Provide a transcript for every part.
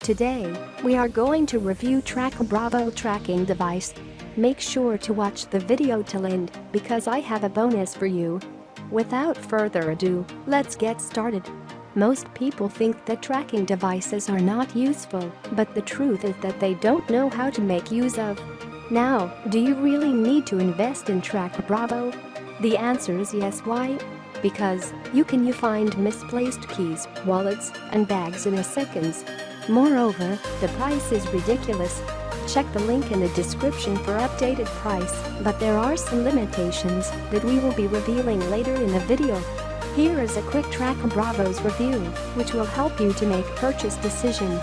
Today, we are going to review TrackR tracking device. Make sure to watch the video till end because I have a bonus for you. Without further ado, let's get started. Most people think that tracking devices are not useful, but the truth is that they don't know how to make use of. Now, do you really need to invest in TrackR? The answer is yes. Why? Because you can find misplaced keys, wallets, and bags in a seconds. Moreover, the price is ridiculous. Check the link in the description for updated price, but there are some limitations that we will be revealing later in the video. Here is a quick TrackR review, which will help you to make purchase decision.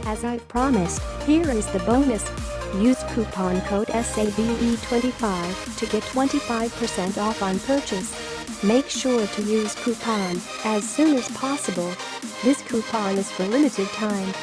As I've promised, here is the bonus. Use coupon code SAVE25 to get 25% off on purchase. Make sure to use coupon as soon as possible. This coupon is for limited time.